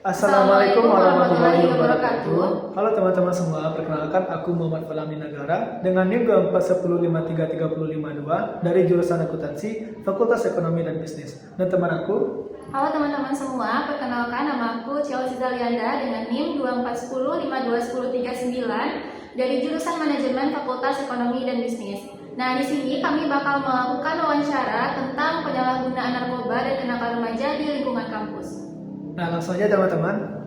Assalamualaikum warahmatullahi wabarakatuh. Halo teman-teman semua, perkenalkan aku Muhammad Fahmi Nagara dengan NIM 241053352 dari jurusan Akuntansi, Fakultas Ekonomi dan Bisnis. Dan teman aku, halo teman-teman semua, perkenalkan nama aku Chelsea Zalianda dengan NIM 241052139 dari jurusan Manajemen Fakultas Ekonomi dan Bisnis. Nah, di sini kami bakal melakukan wawancara tentang penyalahgunaan narkoba dan kenakalan remaja di lingkungan kampus. nah langsung aja teman-teman.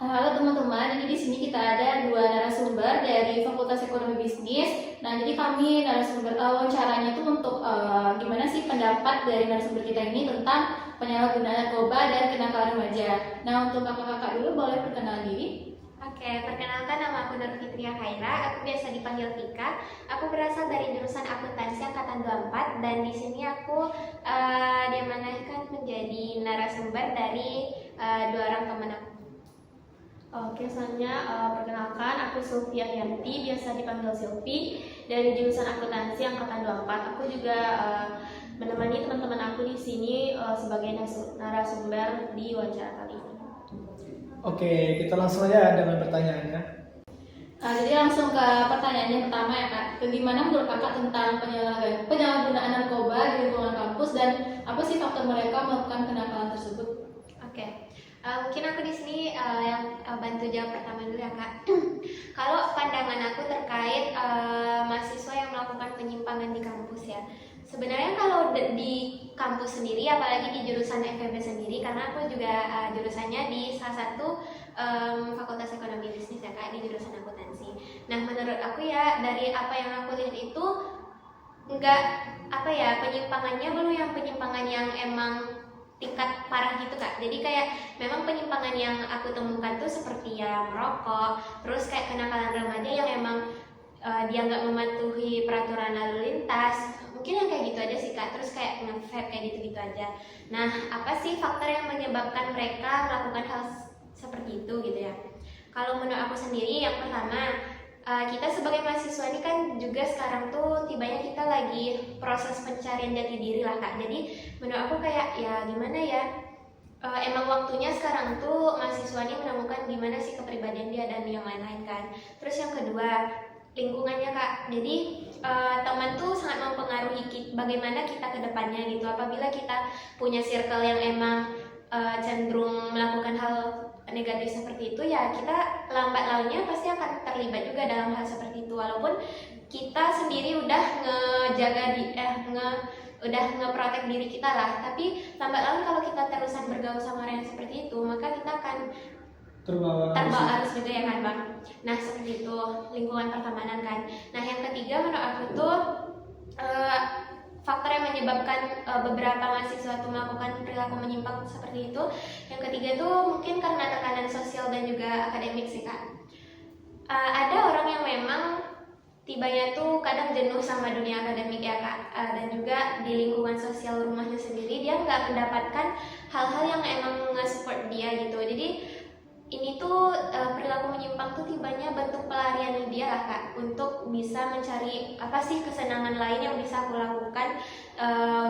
Halo teman-teman, jadi di sini kita ada dua narasumber dari Fakultas Ekonomi Bisnis. Nah, jadi kami narasumber wawancaranya itu untuk gimana sih pendapat dari narasumber kita ini tentang penyalahgunaan narkoba dan kenakalan remaja. Nah, untuk kakak-kakak dulu boleh perkenalan diri. Oke, perkenalkan nama aku Nur Fitria Khaira, aku biasa dipanggil Vika. Aku berasal dari jurusan Akuntansi angkatan 24 dan di sini aku diamanahkan menjadi narasumber dari dua orang teman aku. Oke, selanjutnya perkenalkan aku Sulfia Yanti, biasa dipanggil Silvi, dari jurusan Akuntansi angkatan 24. Aku juga menemani teman-teman aku di sini sebagai narasumber di wawancara kali ini. Oke, kita langsung aja dengan pertanyaannya. Nah, jadi langsung ke pertanyaan yang pertama ya kak. Bagaimana menurut kakak tentang penyalahgunaan narkoba di lingkungan kampus dan apa sih faktor mereka melakukan kenakalan tersebut? Oke, mungkin aku di sini yang bantu jawab pertama dulu ya kak. Kalau pandangan aku terkait mahasiswa yang melakukan penyimpangan di kampus ya. Sebenarnya kalau di kampus sendiri, apalagi di jurusan FEB sendiri, karena aku juga jurusannya di salah satu Fakultas Ekonomi Bisnis ya kak, di jurusan akuntansi. Nah, menurut aku ya dari apa yang aku lihat itu enggak apa ya, penyimpangannya belum yang penyimpangan yang emang tingkat parah gitu kak. Jadi kayak memang penyimpangan yang aku temukan tuh seperti ya merokok, terus kayak kenakalan remaja yang emang dia nggak mematuhi peraturan lalu lintas, mungkin yang kayak gitu aja sih kak. Terus kayak nge-vape kayak gitu-gitu aja. Nah, apa sih faktor yang menyebabkan mereka melakukan hal seperti itu gitu ya? Kalau menurut aku sendiri, yang pertama, kita sebagai mahasiswa ini kan juga sekarang tuh tibanya kita lagi proses pencarian jati diri lah kak. Jadi menurut aku kayak ya gimana ya, emang waktunya sekarang tuh mahasiswa ini menemukan gimana sih kepribadian dia dan yang lain-lain kan. Terus yang kedua, lingkungannya kak. Jadi teman tuh sangat mempengaruhi bagaimana kita ke depannya gitu. Apabila kita punya circle yang emang cenderung melakukan hal negatif seperti itu, ya kita lambat launnya pasti akan terlibat juga dalam hal seperti itu. Walaupun kita sendiri udah udah ngeprotek diri kita lah, tapi lambat laun kalau kita terusan bergaul sama orang yang seperti itu, maka kita akan terbawa arus juga ya kan bang. Nah seperti itu lingkungan pertemanan kan. Nah yang ketiga menurut aku tuh faktor yang menyebabkan beberapa mahasiswa itu melakukan perilaku menyimpang seperti itu. Yang ketiga tuh mungkin karena tekanan sosial dan juga akademik sih kak. Ada orang yang memang tibanya tuh kadang jenuh sama dunia akademik ya kak, dan juga di lingkungan sosial rumahnya sendiri dia nggak mendapatkan hal-hal yang emang nge-support dia gitu. Jadi ini tuh perilaku menyimpang tuh tibanya bentuk pelarian dia lah kak, untuk bisa mencari apa sih kesenangan lain yang bisa aku lakukan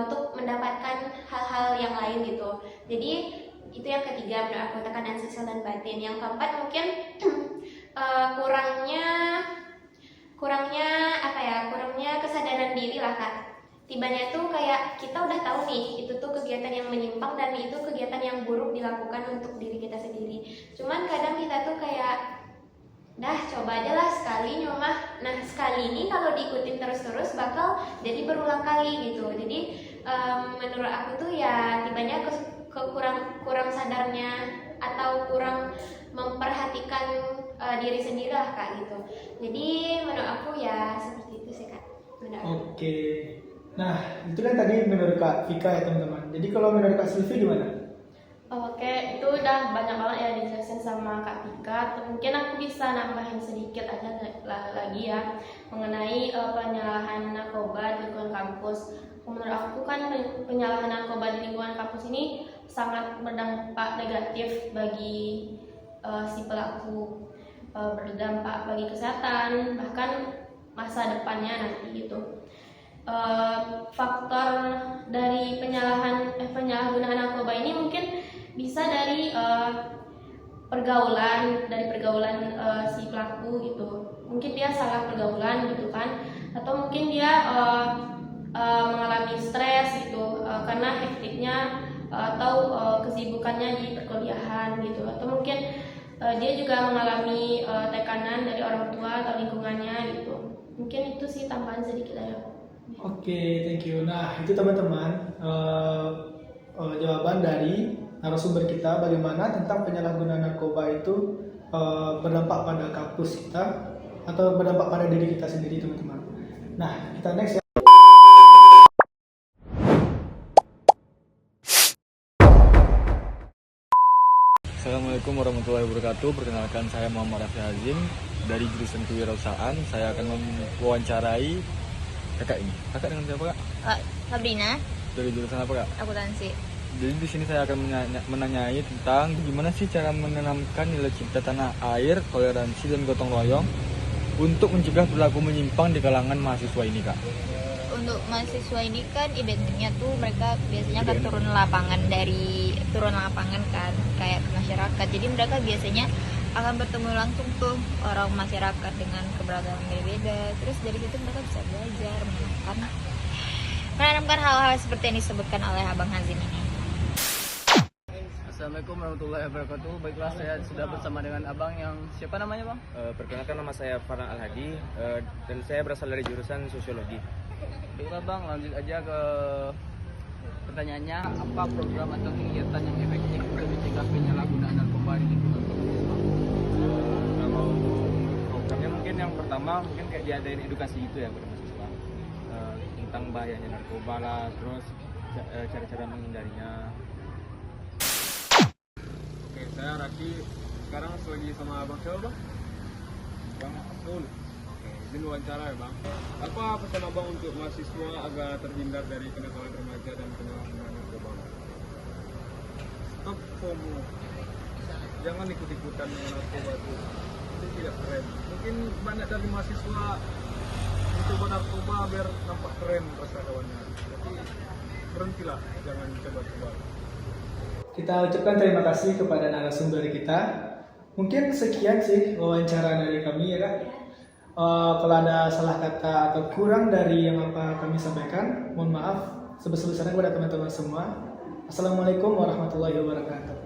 untuk mendapatkan hal-hal yang lain gitu. Jadi itu yang ketiga menurut aku, tekanan sosial dan batin. Yang keempat mungkin kurangnya kesadaran diri lah kak. Tibanya tuh kayak kita udah tahu nih itu tuh kegiatan yang menyimpang dan itu kegiatan yang buruk dilakukan untuk diri kita sendiri. Cuman kadang kita tuh kayak dah coba aja lah sekali nyomah. Nah sekali ini kalau diikutin terus-terus bakal jadi berulang kali gitu. Jadi menurut aku tuh ya tibanya kurang sadarnya atau kurang memperhatikan diri sendiri lah kak gitu. Jadi menurut aku ya seperti itu sih kak. Oke. Nah, itu kan tadi menurut Kak Vika ya teman-teman. Jadi kalau menurut Kak Silvi gimana? Oke, itu udah banyak banget ya dijelasin sama Kak Vika. Mungkin aku bisa nambahin sedikit aja lagi ya mengenai penyalahan narkoba di lingkungan kampus. Menurut aku kan penyalahan narkoba di lingkungan kampus ini sangat berdampak negatif bagi si pelaku, berdampak bagi kesehatan bahkan masa depannya nanti gitu. faktor dari penyalahgunaan narkoba ini mungkin bisa dari pergaulan si pelaku gitu. Mungkin dia salah pergaulan gitu kan, atau mungkin dia mengalami stres gitu karena hektiknya atau kesibukannya di perkuliahan gitu, atau mungkin dia juga mengalami tekanan dari orang tua atau lingkungannya gitu. Mungkin itu sih tambahan sedikit aja. Oke, thank you. Nah, itu teman-teman jawaban dari narasumber kita bagaimana tentang penyalahgunaan narkoba itu berdampak pada kampus kita atau berdampak pada diri kita sendiri, teman-teman. Nah, kita next ya. Assalamualaikum warahmatullahi wabarakatuh. Perkenalkan, saya Muhammad Rafi Hazim dari jurusan Kewirausahaan. Saya akan mewawancarai kakak ini. Kakak dengan siapa, Kak? Sabrina, Dari jurusan apa, Kak? akuntansi. Jadi di sini saya akan menanyai tentang gimana sih cara menanamkan nilai cinta tanah air, toleransi dan gotong royong untuk mencegah perilaku menyimpang di kalangan mahasiswa ini, Kak. Untuk mahasiswa ini kan identiknya tuh mereka biasanya kan turun lapangan kan kayak ke masyarakat. Jadi mereka biasanya akan bertemu langsung tuh orang masyarakat dengan keberagaman berbeda. Terus dari situ mereka bisa belajar menanamkan hal-hal seperti yang disebutkan oleh Abang Hazim ini. Assalamualaikum warahmatullahi wabarakatuh. Baiklah, saya sudah bersama dengan abang yang siapa namanya, Bang? Perkenalkan, nama saya Farhan Al-Hadi dan saya berasal dari jurusan Sosiologi. Baiklah, Bang, lanjut aja ke pertanyaannya. Apa program atau kegiatan yang efektif untuk mencegah penyalahgunaan narkoba di lingkungan kampus? Kalau programnya mungkin yang pertama mungkin kayak diadain edukasi gitu ya pada mahasiswa tentang bahayanya narkoba lah, terus cara-cara menghindarinya. Oke, saya Raki. Sekarang lagi sama Abang siapa, Bang? Bang Abdul. Oke, izin wawancara ya, Bang. Apa pesan Abang untuk mahasiswa agar terhindar dari kenakalan remaja dan penyalahgunaan narkoba? Stop FOMO. Jangan ikut-ikutan dengan narkoba itu tidak keren. Mungkin banyak dari mahasiswa mencoba narkoba biar nampak keren rasa kawannya. Tapi berhentilah, jangan coba-coba. Kita ucapkan terima kasih kepada narasumber kita. Mungkin sekian sih wawancara dari kami ya, Kak. Kalau ada salah kata atau kurang dari yang apa kami sampaikan, mohon maaf sebesar-besarnya kepada teman-teman semua. Assalamualaikum warahmatullahi wabarakatuh.